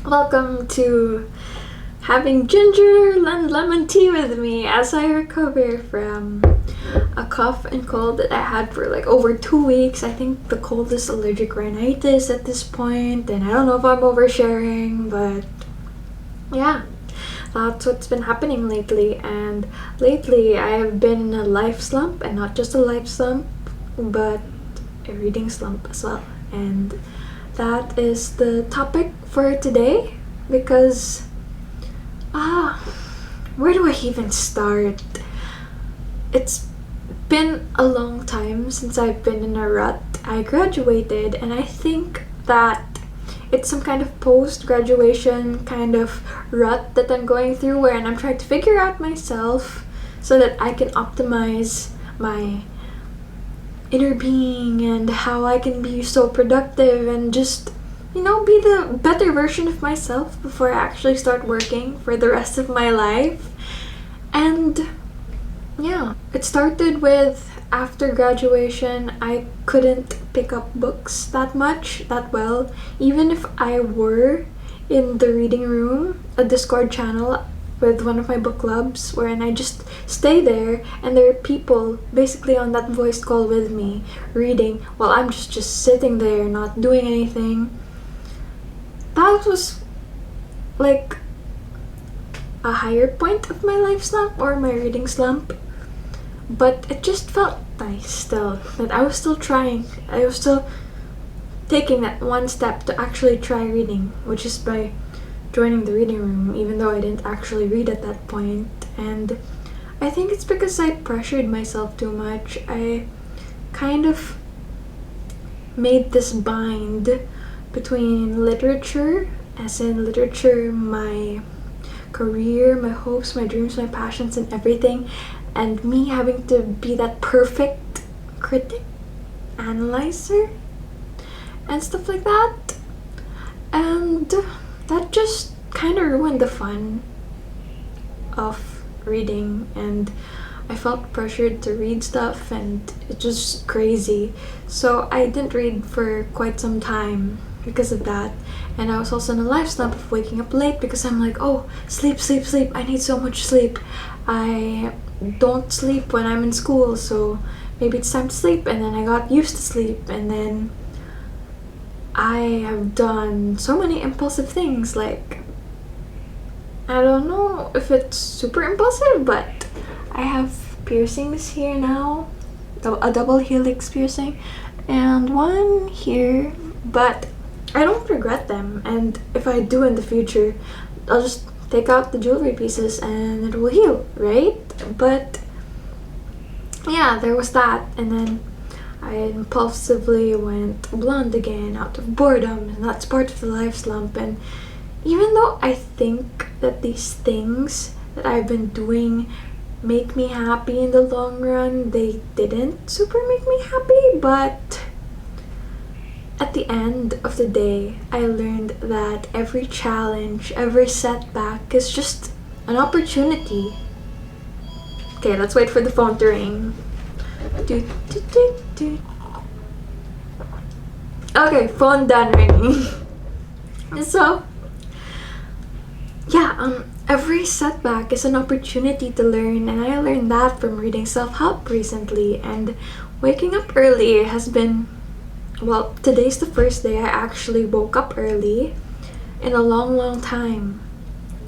Welcome to having ginger and lemon tea with me as I recover from a cough and cold that I had for like over 2 weeks. I think the cold is allergic rhinitis at this point, and I don't know if I'm oversharing, but yeah, that's what's been happening lately. And lately, I have been in a life slump, and not just a life slump, but a reading slump as well. And that is the topic for today because where do I even start? It's been a long time since I've been in a rut. I graduated, and I think that it's some kind of post-graduation kind of rut that I'm going through, where I'm trying to figure out myself so that I can optimize my inner being and how I can be so productive and just, be the better version of myself before I actually start working for the rest of my life. And yeah, it started with after graduation, I couldn't pick up books that well. Even if I were in the reading room, a Discord channel with one of my book clubs, wherein I just stay there and there are people basically on that voice call with me reading while I'm just sitting there not doing anything. That was like a higher point of my life slump or my reading slump, but it just felt nice still that I was still trying. I was still taking that one step to actually try reading, which is by joining the reading room, even though I didn't actually read at that point. And I think it's because I pressured myself too much. I kind of made this bind between literature, as in literature, my career, my hopes, my dreams, my passions, and everything, and me having to be that perfect critic, analyzer, and stuff like that. And that just kind of ruined the fun of reading, and I felt pressured to read stuff, and it's just crazy. So I didn't read for quite some time because of that. And I was also in a life slump of waking up late because I'm like, oh, sleep, sleep, sleep. I need so much sleep. I don't sleep when I'm in school, so maybe it's time to sleep. And then I got used to sleep, and then I have done so many impulsive things. Like, I don't know if it's super impulsive, but I have piercings here now, a double helix piercing and one here, but I don't regret them. And if I do in the future, I'll just take out the jewelry pieces and it will heal, right? But yeah, there was that. And then I impulsively went blonde again out of boredom, and that's part of the life slump. And even though I think that these things that I've been doing make me happy in the long run, they didn't super make me happy. But at the end of the day, I learned that every challenge, every setback is just an opportunity. Okay, let's wait for the phone to ring. Okay, phone done ringing. So yeah, every setback is an opportunity to learn, and I learned that from reading self-help recently. And waking up early has been, well, today's the first day I actually woke up early in a long time,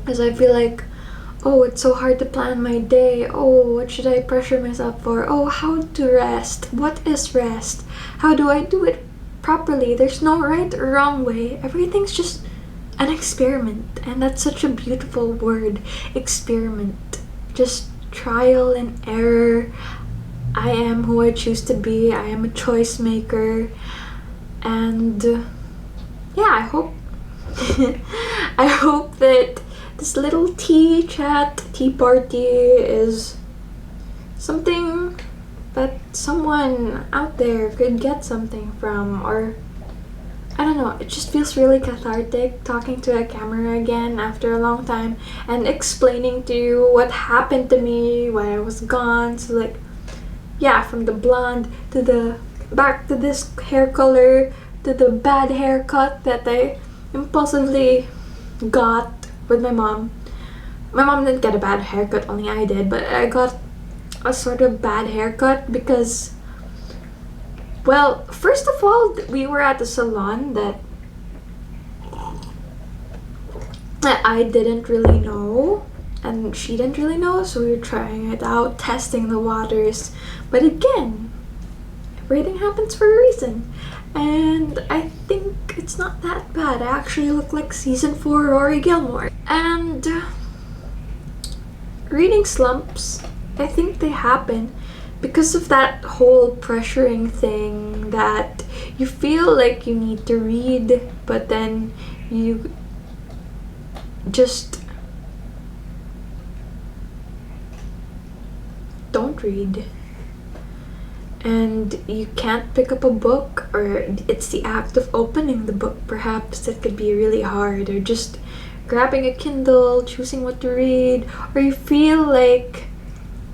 because I feel like, oh, it's so hard to plan my day. Oh, what should I pressure myself for? Oh, how to rest? What is rest? How do I do it properly? There's no right or wrong way. Everything's just an experiment, and that's such a beautiful word, experiment. Just trial and error. I am who I choose to be. I am a choice maker. And yeah, I hope I hope that this little tea party is something that someone out there could get something from. Or I don't know, it just feels really cathartic talking to a camera again after a long time and explaining to you what happened to me while I was gone. So like, yeah, from the blonde to the back to this hair color to the bad haircut that I impulsively got with my mom. My mom didn't get a bad haircut, only I did, but I got a sort of bad haircut because, well, first of all, we were at the salon that I didn't really know, and she didn't really know, so we were trying it out, testing the waters. But again, everything happens for a reason, and I think it's not that bad. I actually look like season 4 Rory Gilmore. And reading slumps, I think they happen because of that whole pressuring thing that you feel like you need to read, but then you just don't read. And you can't pick up a book, or it's the act of opening the book perhaps that could be really hard, or just grabbing a Kindle, choosing what to read, or you feel like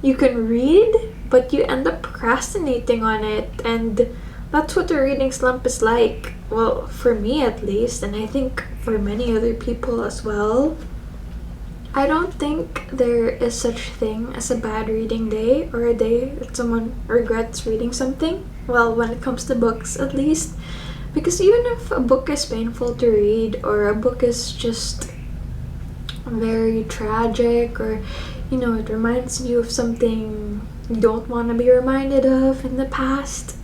you can read but you end up procrastinating on it. And that's what the reading slump is like. Well, for me at least, and I think for many other people as well. I don't think there is such thing as a bad reading day or a day that someone regrets reading something. Well, when it comes to books at least. Because even if a book is painful to read, or a book is just very tragic, or it reminds you of something you don't want to be reminded of in the past,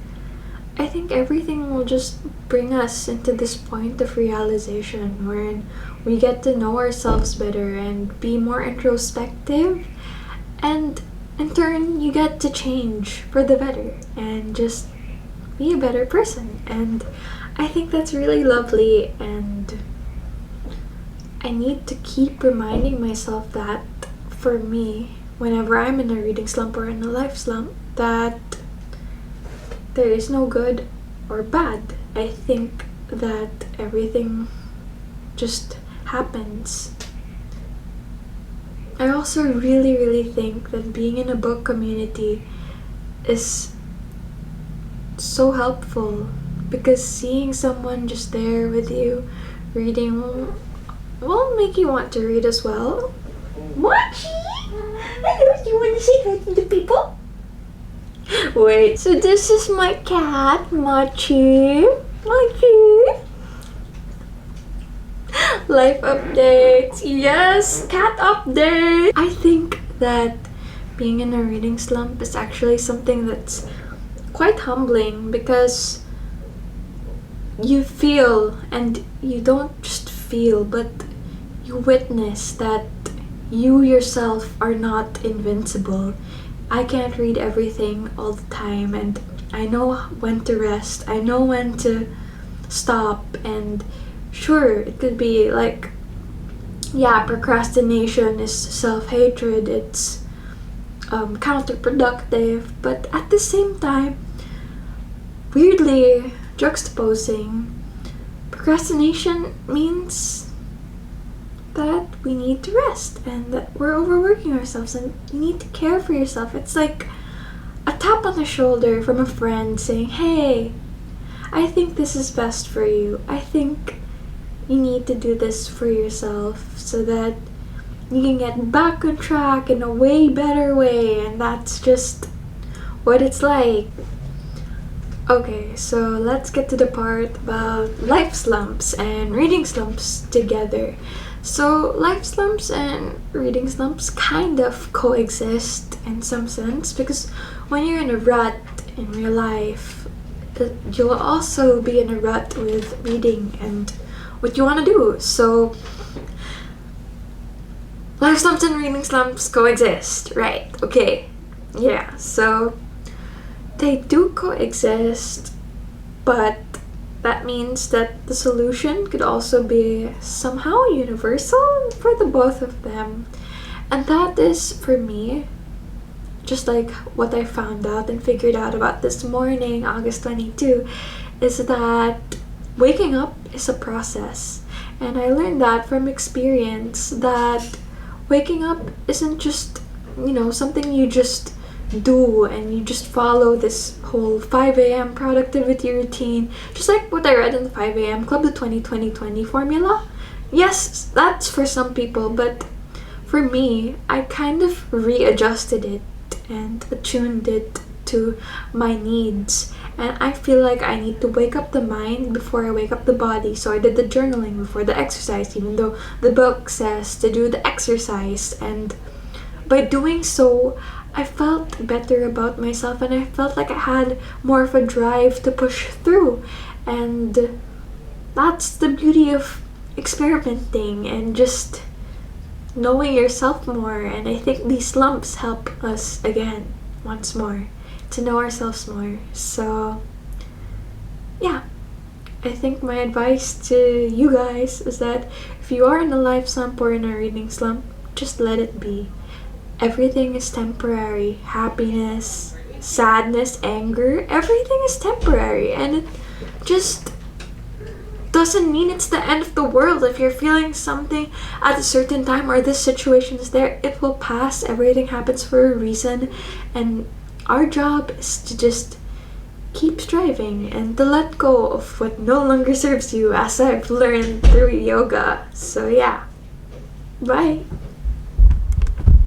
I think everything will just bring us into this point of realization wherein we get to know ourselves better and be more introspective, and in turn you get to change for the better and just be a better person. And I think that's really lovely, and I need to keep reminding myself that for me, whenever I'm in a reading slump or in a life slump, that there is no good or bad. I think that everything just happens. I also really, really think that being in a book community is so helpful, because seeing someone just there with you reading will make you want to read as well. Mochi! Hello, do you want to say hi to the people? Wait, so this is my cat, Mochi. Mochi! Life updates. Yes, cat update. I think that being in a reading slump is actually something that's quite humbling, because you feel, and you don't just feel, but you witness that you yourself are not invincible. I can't read everything all the time, and I know when to rest. I know when to stop. And sure, it could be like, yeah, procrastination is self-hatred, it's counterproductive, but at the same time, weirdly juxtaposing, procrastination means that we need to rest and that we're overworking ourselves, and you need to care for yourself. It's like a tap on the shoulder from a friend saying, hey, I think this is best for you. I think you need to do this for yourself so that you can get back on track in a way better way. And that's just what it's like. Okay, so let's get to the part about life slumps and reading slumps together. So life slumps and reading slumps kind of coexist in some sense, because when you're in a rut in real life, you'll also be in a rut with reading and what you want to do. So life slumps and reading slumps coexist, right? Okay, yeah, so they do coexist, but that means that the solution could also be somehow universal for the both of them. And that is, for me, just like what I found out and figured out about this morning, August 22, is that waking up is a process. And I learned that from experience, that waking up isn't just, something you just do and you just follow this whole 5 a.m. productivity routine, just like what I read in the 5 a.m. Club, the 20-20-20 formula. Yes, that's for some people, but for me, I kind of readjusted it and attuned it to my needs. And I feel like I need to wake up the mind before I wake up the body. So I did the journaling before the exercise, even though the book says to do the exercise. And by doing so, I felt better about myself and I felt like I had more of a drive to push through. And that's the beauty of experimenting and just knowing yourself more. And I think these slumps help us again, once more, to know ourselves more. So, yeah, I think my advice to you guys is that if you are in a life slump or in a reading slump, just let it be. Everything is temporary. Happiness, sadness, anger, everything is temporary. And it just doesn't mean it's the end of the world. If you're feeling something at a certain time or this situation is there, it will pass. Everything happens for a reason. And our job is to just keep striving and to let go of what no longer serves you, as I've learned through yoga. So, yeah. Bye.